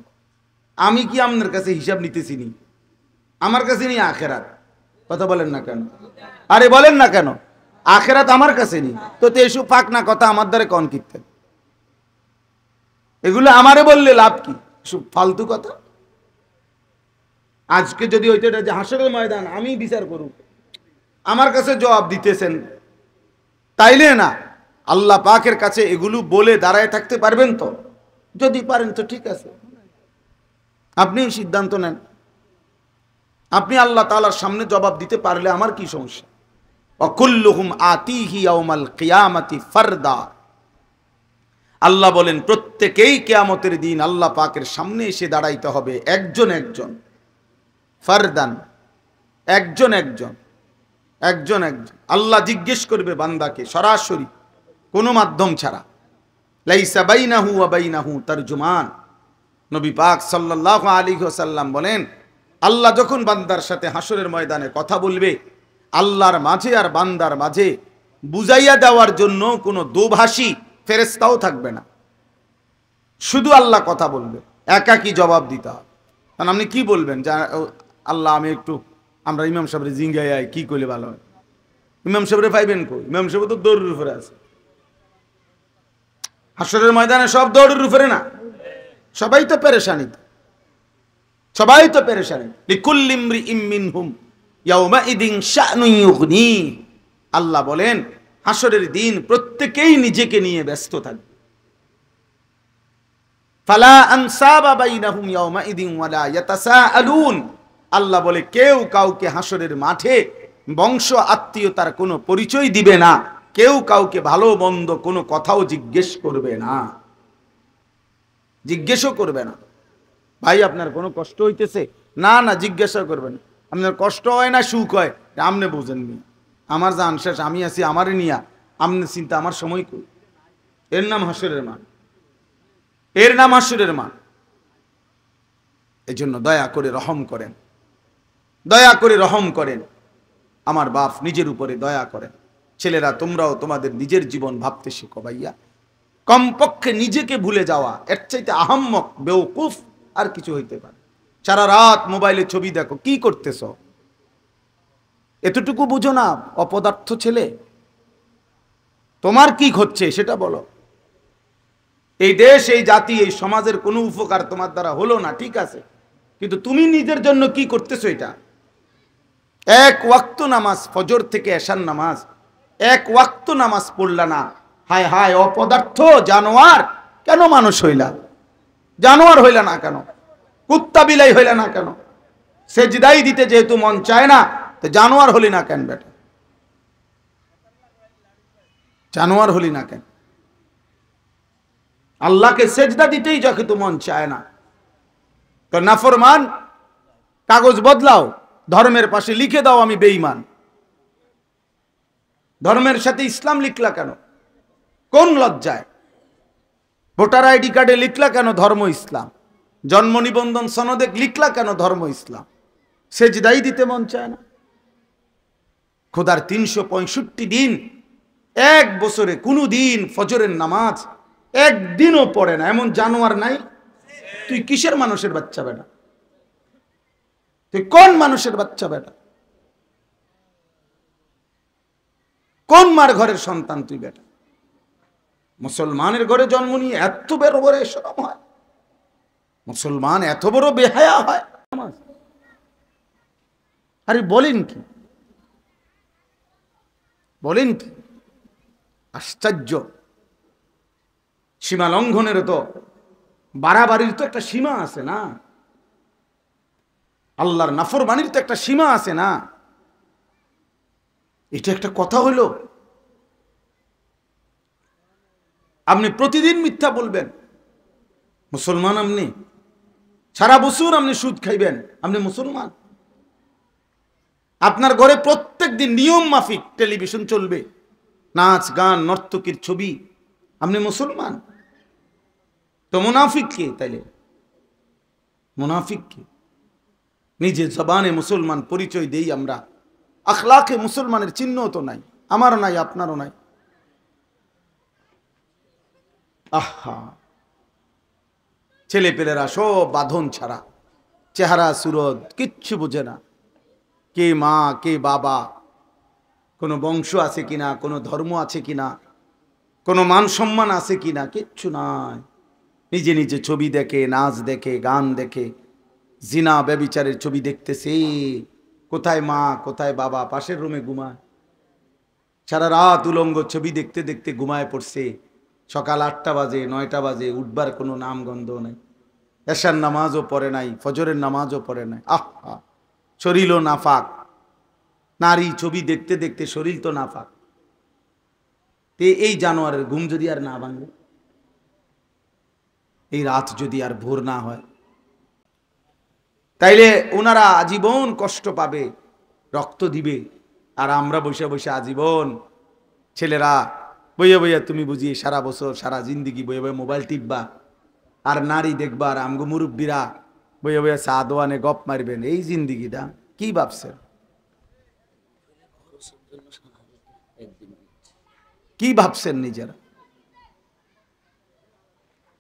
আমি কি আপনার কাছে হিসাব নিতেছি নি? আমার কাছে নি আখেরাত। কথা বলেন না কেন? আরে বলেন না কেন? আখেরাত আমার কাছে নি, তো এসব পাক না কথা আমার দ্বারা কন কীর্তেন? এগুলো আমারে বললে লাভ কি? সব ফালতু কথা। আজকে যদি ওইটা যে হাসরের ময়দান আমি বিচার করুক, আমার কাছে জবাব দিতেছেন, তাইলে না আল্লাহ পাকের কাছে এগুলো বলে দাঁড়ায় থাকতে পারবেন? তো যদি পারেন তো ঠিক আছে, আপনি সিদ্ধান্ত নেন। আপনি আল্লাহ তাআলার সামনে জবাব দিতে পারলে আমার কি সমস্যা? ওয়াকুল্লুহুম আতিহি ইয়াউমাল কিয়ামাতি ফারদা। আল্লাহ বলেন, প্রত্যেকেই কিয়ামতের দিন আল্লাহ পাকের সামনে এসে দাঁড়াইতে হবে একজন একজন, ফারদান, একজন একজন, একজন একজন। আল্লাহ জিজ্ঞেস করবে বান্দাকে সরাসরি, কোনো মাধ্যম ছাড়া। লাইসা বাইনাহু ওয়া বাইনাহু তারজুমান। নবী পাক সাল্লাল্লাহু আলাইহি ওয়াসাল্লাম বলেন, আল্লাহ যখন বান্দার সাথে হাসরের ময়দানে কথা বলবে, আল্লাহর মাঝে আর বান্দার মাঝে বুঝাইয়া দেওয়ার জন্য কোনো দোভাষী ফেরেশতাও থাকবে না, শুধু আল্লাহ কথা বলবে, একাকী জবাব দিতে হবে। কারণ আপনি কি বলবেন যে আল্লাহ আমি একটু, আমরা ইমাম সাহেবের জিঙ্গায় কি করলে ভালো হয়? ইমাম সাহেবের পাইবেন কই? ইমাম সাহেব তো দৌড়ের উপরে আছে। হাসরের ময়দানে সব দৌড়ের উপরে না, সবাই তো পেরেশানি, সবাই তো পেরেশানি। লিকুল্লি ইমরিইম মিনহুম ইয়াউমাইদিন শা'নুন ইউগনি। আল্লাহ বলেন, হাসরের দিন প্রত্যেকেই নিজেকে নিয়ে ব্যস্ত থাকবে। ফালা আনসাবা বাইনাহুম ইয়াউমাইদিন ওয়ালা ইয়াতাসাআলুন। আল্লাহ বলে, কেউ কাউকে হাসরের মাঠে বংশ আত্মীয়তার কোনো পরিচয় দিবে না, কেউ কাউকে ভালো মন্দ কোনো কথাও জিজ্ঞেস করবে না, জিজ্ঞেসও করবে না। ভাই আপনার কোনো কষ্ট হইতেছে? না না, জিজ্ঞাসা করবেন। আপনার কষ্ট হয় না সুখ হয়, আপনি বুঝেননি। আমার জান শেষ, আমি আছি আমারই নিয়া, আপনি চিন্তা আমার সময় কই। এর নাম হাসরের মান, এর নাম হাসরের মান। এই জন্য দয়া করে রহম করেন, দয়া করে রহম করেন। আমার বাপ নিজের উপরে দয়া করেন। ছেলেরা, তোমরাও তোমাদের নিজের জীবন ভাবতে শেখো ভাইয়া। কমপক্ষে নিজেকে ভুলে যাওয়া, এর চাইতে আহাম্মক বেওকুফ আর কিছু হইতে পারে? সারা রাত মোবাইলে ছবি দেখো, কি করতেছ? এতটুকু বুঝো না? অপদার্থ ছেলে, তোমার কি হচ্ছে সেটা বলো। এই দেশ, এই জাতি, এই সমাজের কোনো উপকার তোমার দ্বারা হলো না, ঠিক আছে, কিন্তু তুমি নিজের জন্য কি করতেছো? এটা এক ওয়াক্ত নামাজ, ফজর থেকে এশার নামাজ, এক ওয়াক্ত নামাজ পড়লা না, হায় হায় অপদার্থ জানোয়ার, কেন মানুষ হইলা? জানোয়ার হইলা না কেন? কুত্তা বিলাই হইলা না কেন? সেজদাই দিতে যেহেতু মন চায় না, তো জানোয়ার হলি না কেন বেটা? জানোয়ার হলি না কেন? আল্লাহকে সেজদা দিতেই যেহেতু মন চায় না, তো নাফরমান, কাগজ বদলাও, ধর্মের পাশে লিখে দাও আমি বেঈমান। ধর্মের সাথে ইসলাম লিখলা কেন? কোন লজ্জায়? ভোটার আইডি কার্ডে লিখলা কেন ধর্ম ইসলাম? জন্ম নিবন্ধন সনদে লিখলা কেন ধর্ম ইসলাম? সেজদাই দিতে মন চায় না। খোদার 365 দিন, এক বছরে কোনো দিন ফজরের নামাজ একদিনও পড়ে না, এমন জানোয়ার নাই? তুই কিসের মানুষের বাচ্চা বেটা? তুই কোন মানুষের বাচ্চা বেটা? কোন মার ঘরের সন্তান তুই বেটা? মুসলমানের ঘরে জন্ম নিয়ে এত বড় বড় শরম হয়? মুসলমান এত বড় বেহায়া হয়? আরে বলেন কি, বলেন কি? আশ্চর্য। সীমা লঙ্ঘনের তো, বাড়াবাড়ির তো একটা সীমা আছে না? আল্লাহর নাফরমানির তো একটা সীমা আছে না? এটা একটা কথা হইল? আপনি প্রতিদিন মিথ্যা বলবেন, মুসলমান আপনি? সারা বছর আপনি সুদ খাইবেন, আপনি মুসলমান? আপনার ঘরে প্রত্যেক দিন নিয়ম মাফিক টেলিভিশন চলবে, নাচ গান নর্তকীর ছবি, আপনি মুসলমান? তো মুনাফিক কে তাইলে? মুনাফিক কে? নিজে জবানে মুসলমান পরিচয় দেই আমরা, আখলাকে মুসলমানের চিহ্ন তো নাই, আমারও নাই, আপনারও নাই। আহা, ছেলে পেলেরা সব বাঁধন ছাড়া, চেহারা সুরত কিচ্ছু বোঝে না, কে মা কে বাবা, কোনো বংশ আছে কিনা, কোনো ধর্ম আছে কিনা, কোনো মান সম্মান আছে কিনা, কিচ্ছু নাই। নিজে নিজে ছবি দেখে, নাচ দেখে, গান দেখে, জিনা ব্যভিচারের ছবি দেখতেছে। কোথায় মা কোথায় বাবা? পাশের রুমে ঘুমায়, সারা রাত উলঙ্গ ছবি দেখতে দেখতে ঘুমায় পড়ছে। সকাল 8টা বাজে 9টা বাজে, উঠবার কোনো নাম গন্ধ নাই। এশার নামাজও পড়ে নাই, ফজরের নামাজও পড়ে নাই। আহা, শরীরও নাফাক। নারী ছবি দেখতে দেখতে শরীর তো নাফাক। এই জানোয়ারের ঘুম যদি আর না ভাঙে, এই রাত যদি আর ভোর না হয়, তাইলে ওনারা আজীবন কষ্ট পাবে, রক্ত দিবে, আর আমরা বসে বসে আজীবন, ছেলেরা বইয়া বইয়া, তুমি বুঝি সারা বছর সারা জিন্দিগি বইয়া বইয়া মোবাইল টিপবা, আর নারী দেখবা, আর আমগো মুরব্বীরা বইয়া বইয়া চা দোয়ানে গপ মারবেন। এই জিন্দিগিটা কি ভাবছেন? কি ভাবছেন নিজেরা?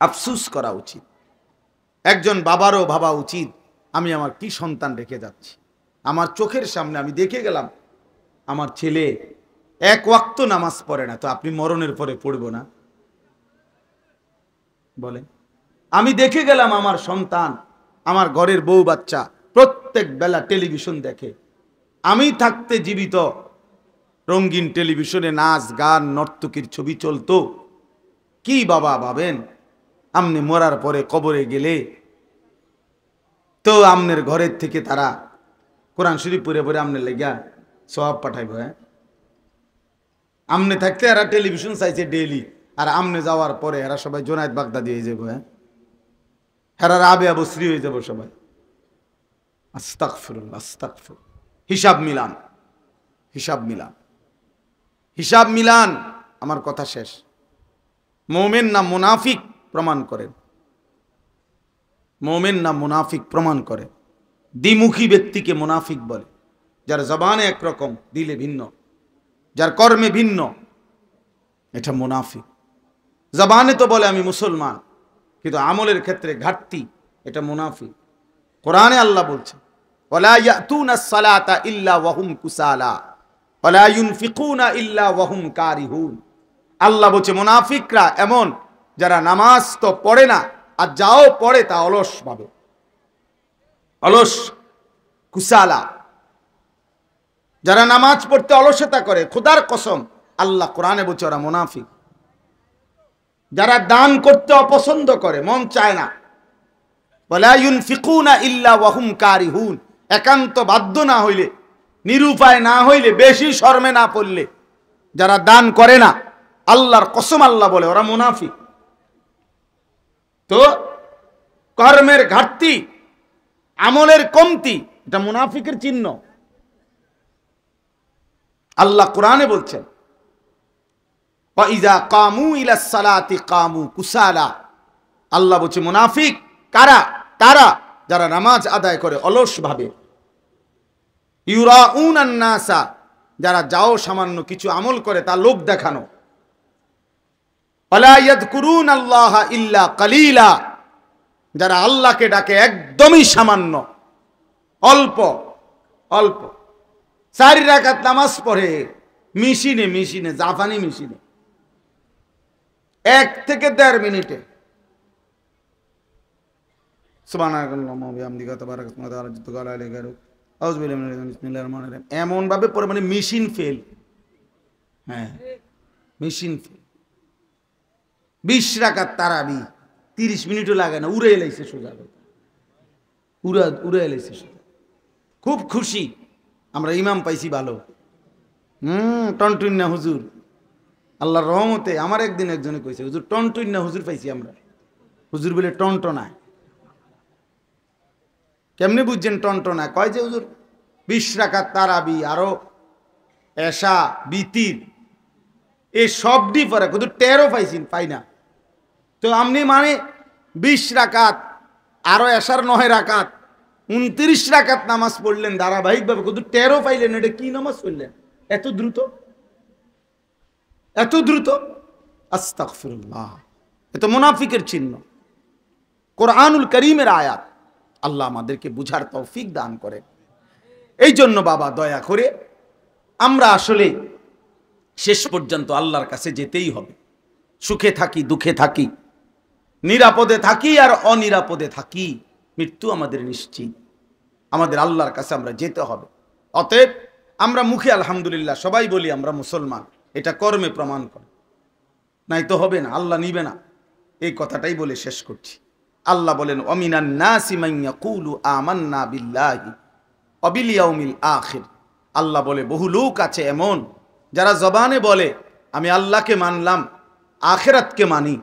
আফসুস করা উচিত। একজন বাবারও ভাবা উচিত, আমি আমার কি সন্তান রেখে যাচ্ছি। আমার চোখের সামনে আমি দেখে গেলাম আমার ছেলে এক ওয়াক্ত নামাজ পড়ে না, তো আপনি মরণের পরে পড়বো না? বলেন। আমি দেখে গেলাম আমার সন্তান, আমার ঘরের বউ বাচ্চা প্রত্যেক বেলা টেলিভিশন দেখে, আমি থাকতে জীবিত রঙিন টেলিভিশনে নাচ গান নর্তকীর ছবি চলতো, কি বাবা ভাবেন? আমনে মরার পরে কবরে গেলে তো আমনের ঘরের থেকে তারা কোরআন শরীফ পড়ে পড়ে আমনের লেগা সওয়াব পাঠাইব। হ্যাঁ, আমনে থাকতে এরা টেলিভিশন চাইছে ডেইলি, আর আমনে যাওয়ার পরে এরা সবাই জোনায়েত বাগদাদি হয়ে যাবো। হ্যাঁ, এরা রাবে আবশ্রী হয়ে যাবো সবাই। আস্তাগফিরুল্লাহ, আস্তাগফিরুল্লাহ। হিসাব মিলান, হিসাব মিলান, হিসাব মিলান। আমার কথা শেষ। মুমিন না মুনাফিক প্রমাণ করেন, মুমিন না মুনাফিক প্রমাণ করে। দ্বিমুখী ব্যক্তিকে মুনাফিক বলে, যার জবানে একরকম দিলে ভিন্ন, যার কর্মে ভিন্ন, এটা মুনাফিক। জবানে তো বলে আমি মুসলমান, কিন্তু আমলের ক্ষেত্রে ঘাটতি, এটা মুনাফিক। কোরআনে আল্লাহ বলছে, ওয়ালা ইয়াতুনাস সালাতা ইল্লা ওয়াহুম কুসালা ওয়ালা ইউনফিকুনা ইল্লা ওয়াহুম কারিহুন। আল্লাহ বলছে মুনাফিকরা এমন, যারা নামাজ তো পড়ে না, আর যাও পড়ে তা অলস ভাবে, অলস কুসালা। যারা নামাজ পড়তে অলসতা করে, খোদার কসম আল্লাহ কোরআনে বলছে ওরা মুনাফিক। যারা দান করতে অপছন্দ করে, মন চায় না, ওয়ালা ইউনফিকুনা ইল্লা ওয়া হুম কারিহুন, একান্ত বাধ্য না হইলে, নিরুপায় না হইলে, বেশি শর্মে না পড়লে যারা দান করে না, আল্লাহর কসম আল্লাহ বলে ওরা মুনাফিক। তো কর্মের ঘাটতি, আমলের কমতি, এটা মুনাফিকের চিহ্ন। আল্লাহ কোরআনে বলছেন ওয়াইযা কামু ইলাস সালাতি কামু কুসালা। আল্লাহ বলছে মুনাফিক কারা? তারা যারা নামাজ আদায় করে অলস ভাবে। ইউরাউনান নাসা, যারা যাও সামান্য কিছু আমল করে তা লোক দেখানো। ওয়ালা ইয়াযকুরুনাল্লাহা ইল্লা কালিলা, যারা আল্লাহকে ডাকে একদমই সামান্য, অল্প অল্প। 4 রাকাত নামাজ পড়ে মেশিনে মেশিনে, জাপানি মেশিনে, 1 থেকে 1.5 মিনিটে। সুবহানাল্লাহি ওয়া বিহামদিহি তাবারাকাল্লাহু ওয়া তাআলা জাদ্দুহু আলাইহি গায়রুহু আউযু বিল্লাহি মিনাশ শাইতানির বিসমিল্লাহির রহমানির রহিম। এমন ভাবে পড়ে মানে মেশিন ফেল। হ্যাঁ, মেশিন ফেল। 20 রাকাত তারাবি 30 মিনিটও লাগে না, উড়ে এলাইছে সোজা, উড়ে এলাইছে সোজা। খুব খুশি আমরা, ইমাম পাইছি ভালো। টনটুন্না হুজুর, আল্লাহর রহমতে। আমার একদিন একজনে কইছে হুজুর টনটুন্না হুজুর পাইছি আমরা। হুজুর বলে টনটনায়। কেমনে বুঝছেন টনটনায়? কয় যে হুজুর 20 রাকাত তারাবি, আরো এশা, বিতির, এই সব ডি পরে হুজুর 13 পাইছি, পাই না। তো আপনি মানে 20 রাকাত, আরো এশার 9 রাকাত, 29 রাকাত নামাজ পড়লেন ধারাবাহিকভাবে, হুজুর 13 পাইলেন। এটা কি নামাজ পড়লেন এত দ্রুত, এত দ্রুত? আস্তাগফিরুল্লাহ। এটা মুনাফিকের চিহ্ন। কোরআনুল কারীমের আয়াত। আল্লাহ আমাদেরকে বুঝার তৌফিক দান করে। এই জন্য বাবা দয়া করে আমরা আসলে শেষ পর্যন্ত আল্লাহর কাছে যেতেই হবে। সুখে থাকি, দুঃখে থাকি, নিরাপদে থাকি আর অনিরাপদে থাকি, মৃত্যু আমাদের নিশ্চিত। আমাদের আল্লাহর কাছে আমরা যেতে হবে। অতএব আমরা মুখে আলহামদুলিল্লাহ সবাই বলি আমরা মুসলমান, এটা কর্মে প্রমাণ করে, নাই তো হবে না, আল্লাহ নিবে না। এই কথাটাই বলে শেষ করছি। আল্লাহ বলেন ওয়ামিনান নাসি মান ইয়াকুলু আমান্না বিল্লাহি ওয়া বিল ইয়াউমিল আখির। আল্লাহ বলে বহু লোক আছে এমন যারা জবানে বলে আমি আল্লাহকে মানলাম, আখিরাতকে মানি।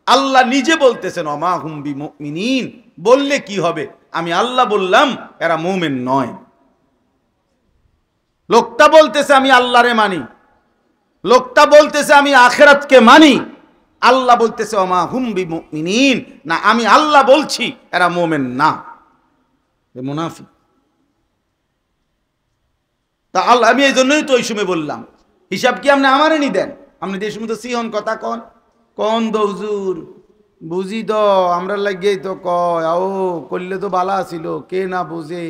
আল্লাহ নিজে বলতেছেন ওমা হুম বিমুমিনিন, বললে কি হবে, আমি আল্লাহ বললাম এরা মুমিন নয়। লোকটা বলতেছে আমি আল্লাহরে মানি, লোকটা বলতেছে আমি আখিরাতকে মানি, আল্লাহ বলতেছে ওমা হুম বিমুমিনিন, না আমি আল্লাহ বলছি এরা মুমিন না, এ মুনাফিক। তা আল্লাহ, আমি এই জন্যই তো ওই সময় বললাম হিসাব কি আপনি আমারে নি দেন, আপনি যে সময় তো সিহন কথা কন কন দো হুজুর, বুঝি তো আমরা লাগেই তো কয় ও করলে তো বালা ছিল, কে না বুঝে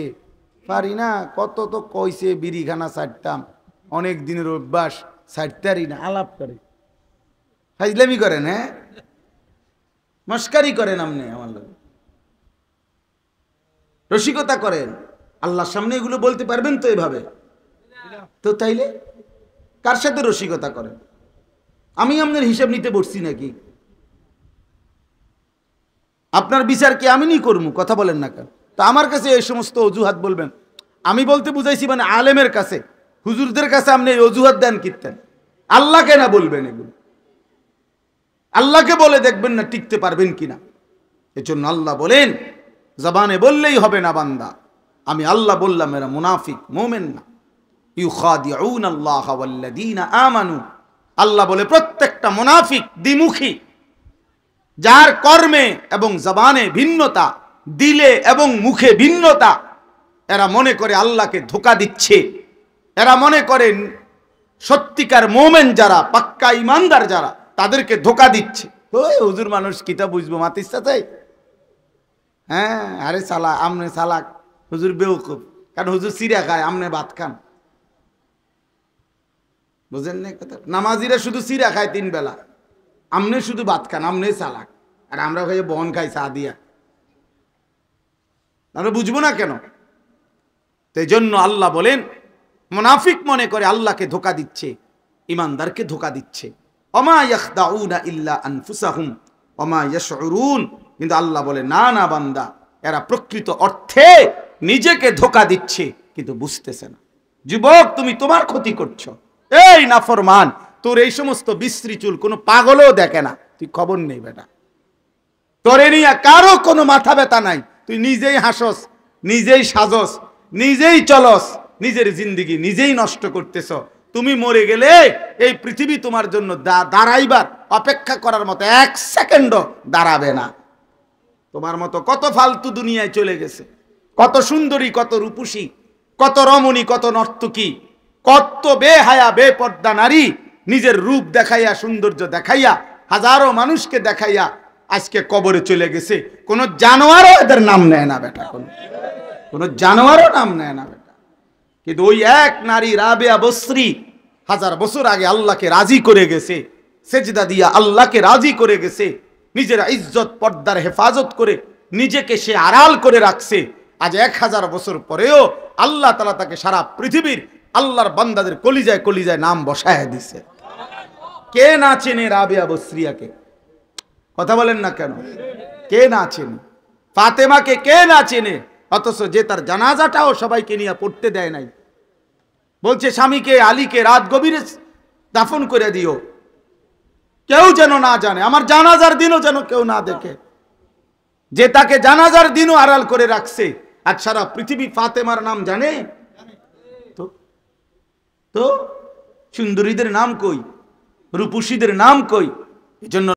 পারি না, কত তো কইছে বিড়িখানা ছাড়তাম, অনেক দিনের অভ্যাস, ছাড়তারি না, আলাপ করে ফাইজলামি করেন, হ্যাঁ মস্কারি করেন, আপনি আমার লোক রসিকতা করেন। আল্লাহর সামনে এগুলো বলতে পারবেন তো এভাবে? তো তাইলে কার সাথে রসিকতা করেন? আমি আপনার হিসাব নিতে বসছি নাকি? আপনার বিচার কি আমি নি করবো? কথা বলেন না কেন? তা আমার কাছে এই সমস্ত অজুহাত বলবেন? আমি বলতে বুঝাইছি মানে আলেমের কাছে, হুজুরদের কাছে আপনি এই অজুহাত দেন কীর্তেন, আল্লাহকে না বলবেন এগুলো, আল্লাহকে বলে দেখবেন না টিকতে পারবেন কিনা। এজন্য আল্লাহ বলেন জবানে বললেই হবে না বান্দা আমি আল্লাহ বললাম, এরা মুনাফিক, মুমিন না। ইউখাদিউনাল্লাহা ওয়াল্লাযীনা আমানু, আল্লাহ বলে প্রত্যেকটা মুনাফিক দ্বিমুখী, যার কর্মে এবং জবানে ভিন্নতা, দিলে এবং মুখে ভিন্নতা, এরা মনে করে আল্লাহকে ধোঁকা দিচ্ছে, এরা মনে করেন সত্যিকার মুমিন যারা, পাক্কা ইমানদার যারা, তাদেরকে ধোঁকা দিচ্ছে। ওই হুজুর মানুষ কিতা বুঝবো, মাতিস চাই, হ্যাঁ আরে সালা আমনে সালাক, হুজুর বেউকুফ, কারণ হুজুর সিরা খায়, আমনে ভাত খান, বুঝেন না কথা? নামাজিরা শুধু সিরা খায় 3 বেলা, আমনে শুধু ভাত খান, আমনে চালাক, আর আমরা খাই বন খাই চা দিয়া। আমরা বুঝবো না কেন? এই জন্য আল্লাহ বলেন মুনাফিক মনে করে আল্লাহকে ধোকা দিচ্ছে, ইমানদারকে ধোকা দিচ্ছে। ওমা ইয়াখদাউনা ইল্লা আনফুসাহুম ওমা ইয়াশউরুন। কিন্তু আল্লাহ বলে না না বান্দা, এরা প্রকৃত অর্থে নিজেকে ধোকা দিচ্ছে কিন্তু বুঝতেছে না। যুবক, তুমি তোমার ক্ষতি করছো। এই নাফরমান, তোর এই সমস্ত বিশ্রী চুল কোনো পাগলও দেখে না, তুই খবর নেই বেটা। তোরে নিয়ে কারো কোনো মাথা ব্যথা নাই, তুই নিজেই হাসস, নিজেই সাজস, নিজেই চলস, নিজের জিন্দেগি নিজেই নষ্ট করতেছ। তুমি মরে গেলে এই পৃথিবী তোমার জন্য দাঁড়াইবার অপেক্ষা করার মতো এক সেকেন্ডও দাঁড়াবে না। তোমার মতো কত ফালতু দুনিয়ায় চলে গেছে, কত সুন্দরী, কত রূপসী, কত রমণী, কত নর্তকী, কত বেহায়া বেপর্দা নারী নিজের রূপ দেখাইয়া, সৌন্দর্য দেখাইয়া, হাজারো মানুষকে দেখাইয়া আজকে কবরে চলে গেছে। কোন জানোয়ারও এদের নাম নেয় না বেটা, কোন জানোয়ারও নাম নেয় না বেটা। কিন্তু ওই এক নারী রাবেয়া বসরি 1000 বছর আগে আল্লাহকে রাজি করে গেছে, সেজদা দিয়া আল্লাহকে রাজি করে গেছে, নিজের ইজ্জত পর্দার হেফাজত করে নিজেকে সে আড়াল করে রাখছে। আজ 1000 বছর পরেও আল্লাহ তাআলা তাকে সারা পৃথিবীর আল্লাহর বান্দাদের কলিজায় কলিজায় নাম বসায় দিছে। কে না চেনে রাবেয়া বসরিয়াকে? কথা বলেন না কেন? কে না চেনে? ফাতেমাকে কে না চেনে? অথচ যে তার জানাজাটাও সবাইকে নিয়ে পড়তে দেয় নাই, বলছে স্বামীকে আলীকে রাত গভীরে দাফন করে দিও, কেউ যেন না জানে, আমার জানাজার দিনও যেন কেউ না দেখে। যে তাকে জানাজার দিনও আড়াল করে রাখছে, আর সারা পৃথিবী ফাতেমার নাম জানে। তো সুন্দরীদের নাম কই? রূপসীদের নাম কই? এজন্য